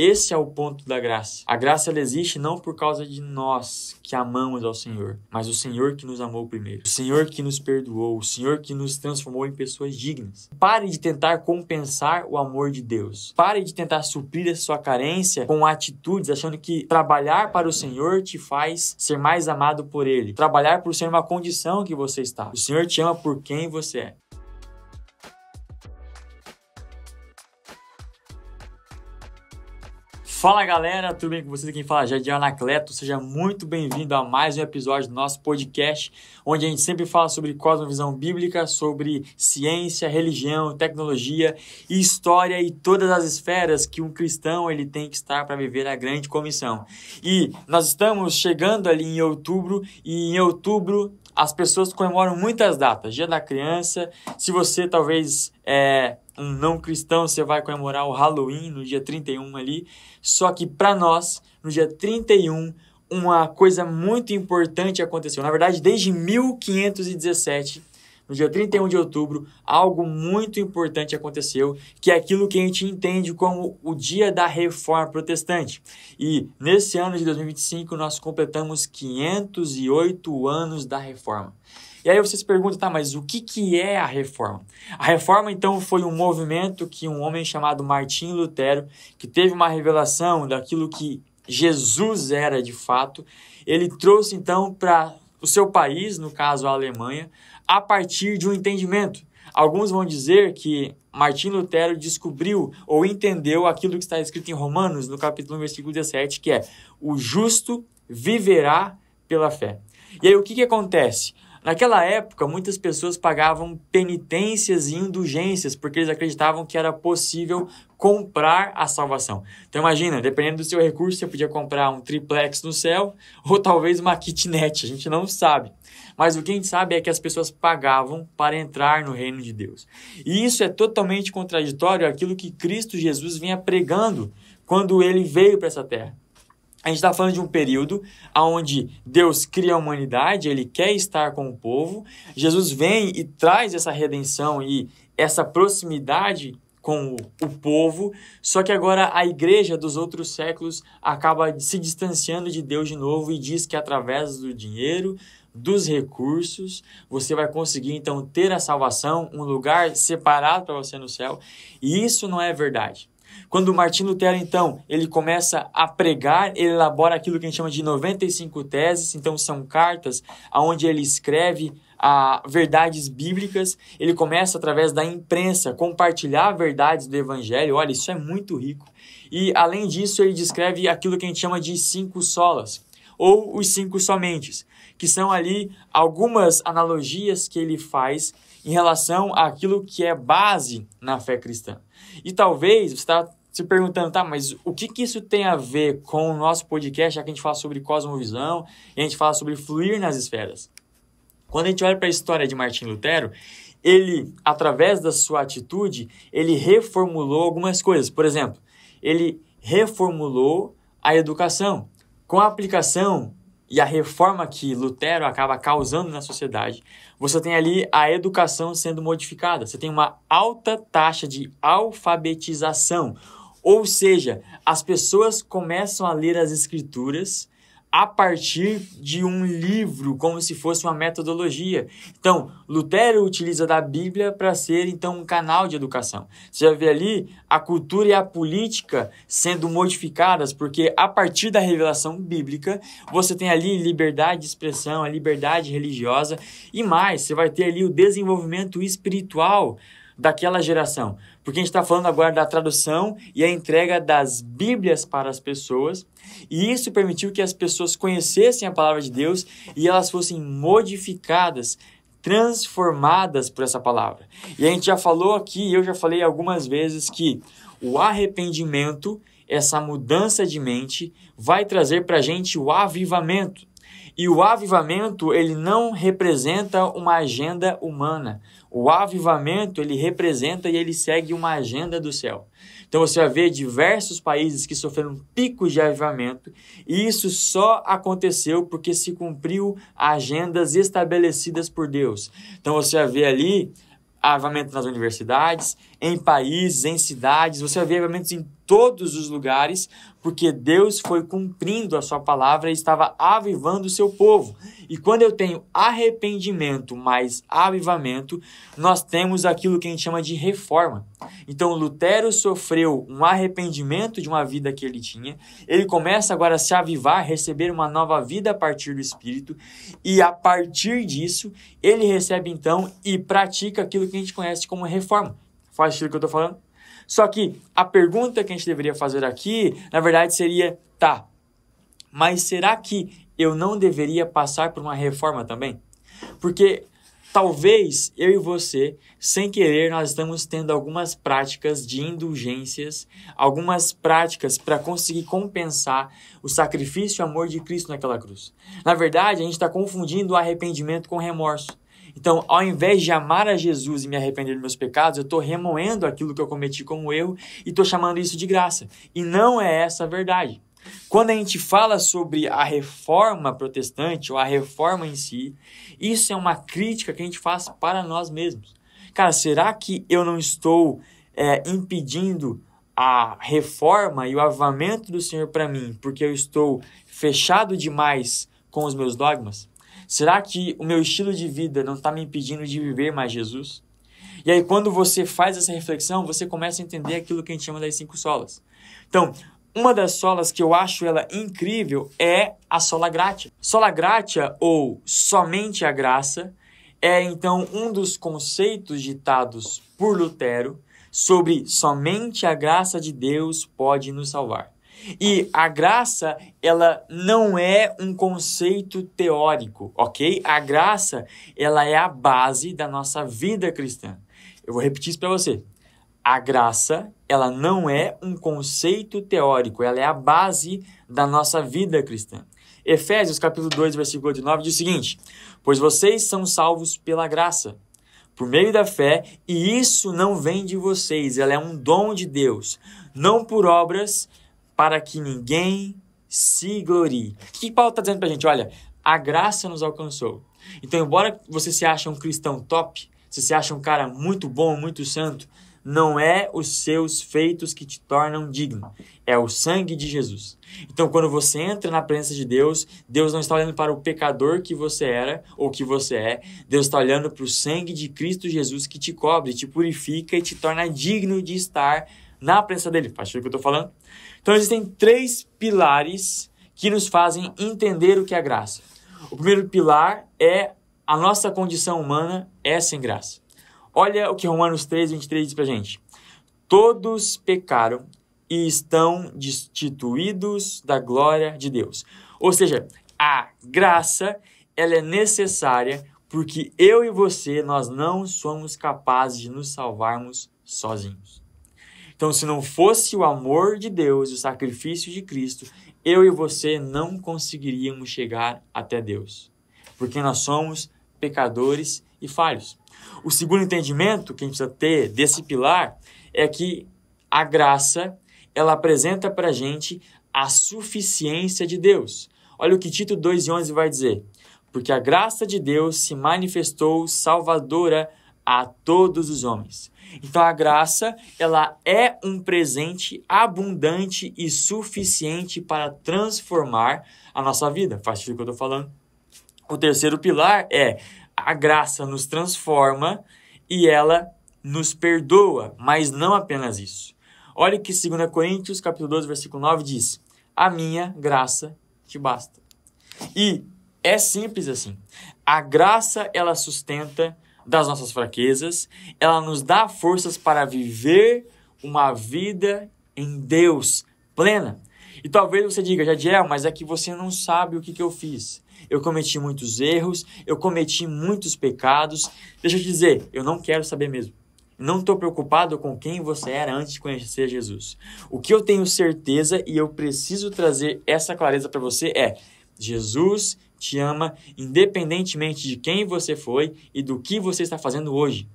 Esse é o ponto da graça. A graça ela existe não por causa de nós que amamos ao Senhor, mas o Senhor que nos amou primeiro. O Senhor que nos perdoou, o Senhor que nos transformou em pessoas dignas. Pare de tentar compensar o amor de Deus. Pare de tentar suprir a sua carência com atitudes, achando que trabalhar para o Senhor te faz ser mais amado por Ele. Trabalhar por ser uma condição que você está. O Senhor te ama por quem você é. Fala galera, tudo bem com vocês? Quem fala é Anacleto. Seja muito bem-vindo a mais um episódio do nosso podcast, onde a gente sempre fala sobre cosmovisão bíblica, sobre ciência, religião, tecnologia, história e todas as esferas que um cristão ele tem que estar para viver a grande comissão. E nós estamos chegando ali em outubro, e em outubro as pessoas comemoram muitas datas. Dia da Criança, se você talvez um não cristão, você vai comemorar o Halloween no dia 31 ali. Só que para nós, no dia 31, uma coisa muito importante aconteceu. Na verdade, desde 1517, no dia 31 de outubro, algo muito importante aconteceu, que é aquilo que a gente entende como o dia da Reforma Protestante. E nesse ano de 2025, nós completamos 508 anos da Reforma. E aí você se pergunta, tá, mas o que é a Reforma? A Reforma, então, foi um movimento que um homem chamado Martinho Lutero, que teve uma revelação daquilo que Jesus era de fato, ele trouxe, então, para o seu país, no caso a Alemanha, a partir de um entendimento. Alguns vão dizer que Martinho Lutero descobriu ou entendeu aquilo que está escrito em Romanos, no capítulo 1, versículo 17, que é: o justo viverá pela fé. E aí o que acontece? Naquela época, muitas pessoas pagavam penitências e indulgências porque eles acreditavam que era possível comprar a salvação. Então imagina, dependendo do seu recurso, você podia comprar um triplex no céu ou talvez uma kitnet, a gente não sabe. Mas o que a gente sabe é que as pessoas pagavam para entrar no reino de Deus. E isso é totalmente contraditório àquilo que Cristo Jesus vinha pregando quando ele veio para essa terra. A gente está falando de um período onde Deus cria a humanidade, Ele quer estar com o povo, Jesus vem e traz essa redenção e essa proximidade com o povo, só que agora a igreja dos outros séculos acaba se distanciando de Deus de novo e diz que através do dinheiro, dos recursos, você vai conseguir então ter a salvação, um lugar separado para você no céu, e isso não é verdade. Quando Martinho Lutero, então, ele começa a pregar, ele elabora aquilo que a gente chama de 95 teses, então são cartas onde ele escreve verdades bíblicas, ele começa através da imprensa, compartilhar verdades do evangelho, olha, isso é muito rico. E além disso, ele descreve aquilo que a gente chama de 5 solas, ou os 5 somentes, que são ali algumas analogias que ele faz em relação àquilo que é base na fé cristã. E talvez você está se perguntando, tá, mas o que isso tem a ver com o nosso podcast, já que a gente fala sobre cosmovisão e a gente fala sobre fluir nas esferas? Quando a gente olha para a história de Martinho Lutero, ele, através da sua atitude, ele reformulou algumas coisas. Por exemplo, ele reformulou a educação. Com a aplicação e a reforma que Lutero acaba causando na sociedade, você tem ali a educação sendo modificada. Você tem uma alta taxa de alfabetização. Ou seja, as pessoas começam a ler as escrituras a partir de um livro, como se fosse uma metodologia. Então, Lutero utiliza da Bíblia para ser, então, um canal de educação. Você já vê ali a cultura e a política sendo modificadas, porque a partir da revelação bíblica, você tem ali liberdade de expressão, a liberdade religiosa e mais, você vai ter ali o desenvolvimento espiritual daquela geração. Porque a gente está falando agora da tradução e a entrega das Bíblias para as pessoas, e isso permitiu que as pessoas conhecessem a palavra de Deus e elas fossem modificadas, transformadas por essa palavra. E a gente já falou aqui, eu já falei algumas vezes que o arrependimento, essa mudança de mente, vai trazer para a gente o avivamento. E o avivamento, ele não representa uma agenda humana. O avivamento, ele representa e ele segue uma agenda do céu. Então você vai ver diversos países que sofreram picos de avivamento, e isso só aconteceu porque se cumpriu agendas estabelecidas por Deus. Então você vai ver ali avivamento nas universidades, em países, em cidades, você vai ver avivamentos em todos os lugares, porque Deus foi cumprindo a sua palavra e estava avivando o seu povo. E quando eu tenho arrependimento mais avivamento, nós temos aquilo que a gente chama de reforma. Então Lutero sofreu um arrependimento de uma vida que ele tinha, ele começa agora a se avivar, receber uma nova vida a partir do Espírito, e a partir disso, ele recebe então e pratica aquilo que a gente conhece como reforma. Faz sentido o que eu estou falando? Só que a pergunta que a gente deveria fazer aqui, na verdade, seria, mas será que eu não deveria passar por uma reforma também? Porque talvez eu e você, sem querer, nós estamos tendo algumas práticas de indulgências, algumas práticas para conseguir compensar o sacrifício e o amor de Cristo naquela cruz. Na verdade, a gente está confundindo o arrependimento com remorso. Então, ao invés de amar a Jesus e me arrepender dos meus pecados, eu estou remoendo aquilo que eu cometi como erro e estou chamando isso de graça. E não é essa a verdade. Quando a gente fala sobre a reforma protestante ou a reforma em si, isso é uma crítica que a gente faz para nós mesmos. Cara, será que eu não estou impedindo a reforma e o avivamento do Senhor para mim porque eu estou fechado demais com os meus dogmas? Será que o meu estilo de vida não está me impedindo de viver mais Jesus? E aí, quando você faz essa reflexão, você começa a entender aquilo que a gente chama das 5 solas. Então, uma das solas que eu acho ela incrível é a sola gratia. Sola gratia, ou somente a graça, é então um dos conceitos ditados por Lutero sobre somente a graça de Deus pode nos salvar. E a graça, ela não é um conceito teórico, ok? A graça, ela é a base da nossa vida cristã. Eu vou repetir isso para você. A graça, ela não é um conceito teórico, ela é a base da nossa vida cristã. Efésios capítulo 2, versículo 9 diz o seguinte: pois vocês são salvos pela graça, por meio da fé, e isso não vem de vocês, ela é um dom de Deus, não por obras, para que ninguém se glorie. O que Paulo está dizendo para a gente? Olha, a graça nos alcançou. Então, embora você se ache um cristão top, você se acha um cara muito bom, muito santo, não é os seus feitos que te tornam digno, é o sangue de Jesus. Então, quando você entra na presença de Deus, Deus não está olhando para o pecador que você era ou que você é, Deus está olhando para o sangue de Cristo Jesus que te cobre, te purifica e te torna digno de estar na presença dele. Faz o que eu estou falando? Então, existem 3 pilares que nos fazem entender o que é a graça. O primeiro pilar é a nossa condição humana é sem graça. Olha o que Romanos 3, 23 diz pra gente. Todos pecaram e estão destituídos da glória de Deus. Ou seja, a graça, ela é necessária porque eu e você, nós não somos capazes de nos salvarmos sozinhos. Então, se não fosse o amor de Deus e o sacrifício de Cristo, eu e você não conseguiríamos chegar até Deus. Porque nós somos pecadores e falhos. O segundo entendimento que a gente precisa ter desse pilar é que a graça, ela apresenta para a gente a suficiência de Deus. Olha o que Tito 2,11 vai dizer. Porque a graça de Deus se manifestou salvadora a todos os homens. Então, a graça, ela é um presente abundante e suficiente para transformar a nossa vida. Faz sentido o que eu estou falando? O terceiro pilar é a graça nos transforma e ela nos perdoa, mas não apenas isso. Olha que 2 Coríntios, capítulo 12, versículo 9 diz: a minha graça te basta. E é simples assim. A graça, ela sustenta das nossas fraquezas, ela nos dá forças para viver uma vida em Deus plena. E talvez você diga, Jadiel, mas é que você não sabe o que eu fiz. Eu cometi muitos erros, eu cometi muitos pecados. Deixa eu te dizer, eu não quero saber mesmo. Não estou preocupado com quem você era antes de conhecer Jesus. O que eu tenho certeza e eu preciso trazer essa clareza para você é: Jesus te ama independentemente de quem você foi e do que você está fazendo hoje.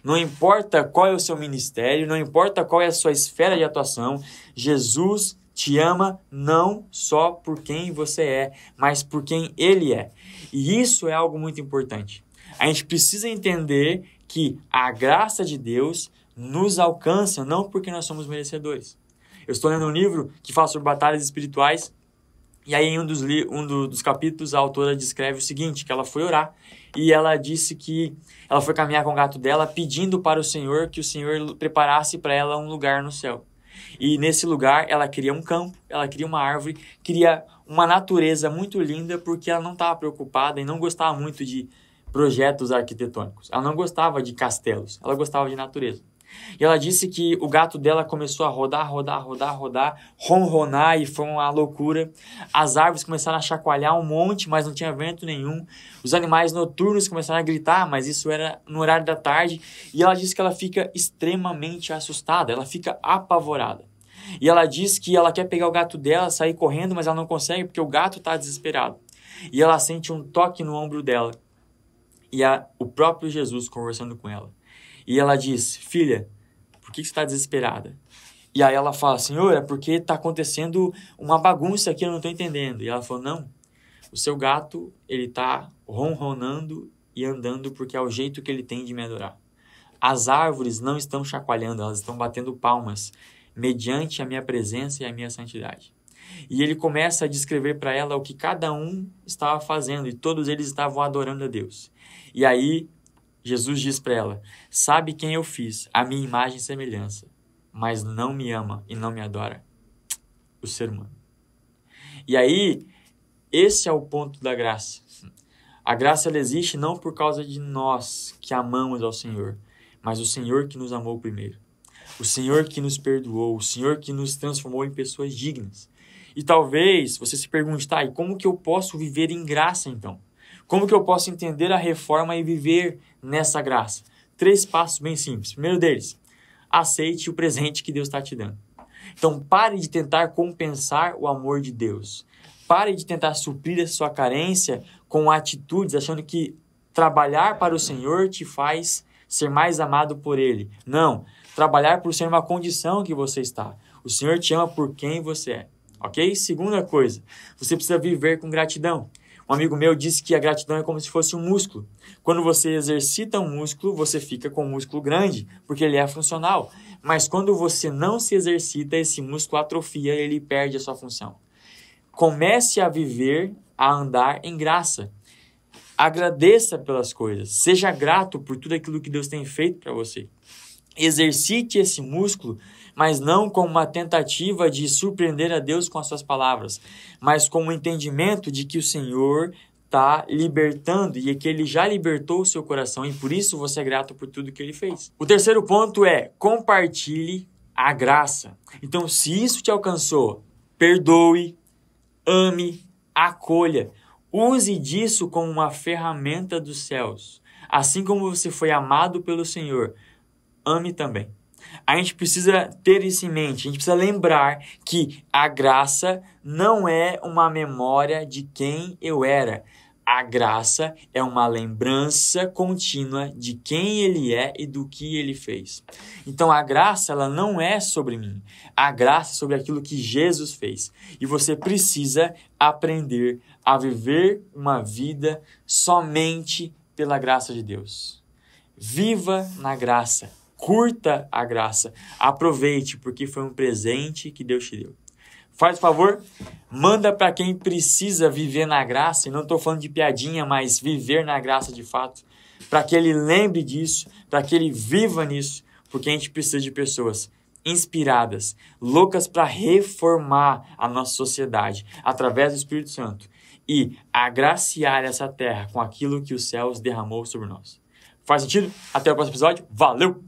Não importa qual é o seu ministério, não importa qual é a sua esfera de atuação, Jesus te ama não só por quem você é, mas por quem Ele é. E isso é algo muito importante. A gente precisa entender que a graça de Deus nos alcançam não porque nós somos merecedores. Eu estou lendo um livro que fala sobre batalhas espirituais, e aí em um dos capítulos a autora descreve o seguinte, que ela foi orar, e ela disse que ela foi caminhar com o gato dela, pedindo para o Senhor que o Senhor preparasse para ela um lugar no céu. E nesse lugar ela queria um campo, ela queria uma árvore, queria uma natureza muito linda, porque ela não estava preocupada e não gostava muito de projetos arquitetônicos. Ela não gostava de castelos, ela gostava de natureza. E ela disse que o gato dela começou a rodar, ronronar, e foi uma loucura. As árvores começaram a chacoalhar um monte, mas não tinha vento nenhum. Os animais noturnos começaram a gritar, mas isso era no horário da tarde. E ela disse que ela fica extremamente assustada, ela fica apavorada. E ela diz que ela quer pegar o gato dela, sair correndo, mas ela não consegue porque o gato está desesperado. E ela sente um toque no ombro dela. E o próprio Jesus conversando com ela. E ela diz, filha, por que você está desesperada? E aí ela fala, Senhor, é porque está acontecendo uma bagunça aqui, eu não estou entendendo. E ela falou, não, o seu gato, ele está ronronando e andando porque é o jeito que ele tem de me adorar. As árvores não estão chacoalhando, elas estão batendo palmas, mediante a minha presença e a minha santidade. E ele começa a descrever para ela o que cada um estava fazendo, e todos eles estavam adorando a Deus. E aí, Jesus diz para ela, sabe quem eu fiz, a minha imagem e semelhança, mas não me ama e não me adora? O ser humano. E aí, esse é o ponto da graça. A graça ela existe não por causa de nós que amamos ao Senhor, mas o Senhor que nos amou primeiro. O Senhor que nos perdoou, o Senhor que nos transformou em pessoas dignas. E talvez você se pergunte, tá, e como que eu posso viver em graça então? Como que eu posso entender a reforma e viver nessa graça? 3 passos bem simples. Primeiro deles, aceite o presente que Deus está te dando. Então, pare de tentar compensar o amor de Deus. Pare de tentar suprir essa sua carência com atitudes, achando que trabalhar para o Senhor te faz ser mais amado por Ele. Não, trabalhar por ser uma condição que você está. O Senhor te ama por quem você é. Ok? Segunda coisa, você precisa viver com gratidão. Um amigo meu disse que a gratidão é como se fosse um músculo. Quando você exercita um músculo, você fica com um músculo grande, porque ele é funcional. Mas quando você não se exercita, esse músculo atrofia e ele perde a sua função. Comece a viver, a andar em graça. Agradeça pelas coisas. Seja grato por tudo aquilo que Deus tem feito para você. Exercite esse músculo, mas não como uma tentativa de surpreender a Deus com as suas palavras, mas com o entendimento de que o Senhor está libertando e que Ele já libertou o seu coração e por isso você é grato por tudo que Ele fez. O terceiro ponto é compartilhe a graça. Então, se isso te alcançou, perdoe, ame, acolha. Use disso como uma ferramenta dos céus. Assim como você foi amado pelo Senhor, ame também. A gente precisa ter isso em mente, a gente precisa lembrar que a graça não é uma memória de quem eu era. A graça é uma lembrança contínua de quem Ele é e do que Ele fez. Então a graça ela não é sobre mim, a graça é sobre aquilo que Jesus fez. E você precisa aprender a viver uma vida somente pela graça de Deus. Viva na graça. Curta a graça, aproveite, porque foi um presente que Deus te deu. Faz o favor, manda para quem precisa viver na graça, e não estou falando de piadinha, mas viver na graça de fato, para que ele lembre disso, para que ele viva nisso, porque a gente precisa de pessoas inspiradas, loucas para reformar a nossa sociedade, através do Espírito Santo, e agraciar essa terra com aquilo que os céus derramou sobre nós. Faz sentido? Até o próximo episódio. Valeu!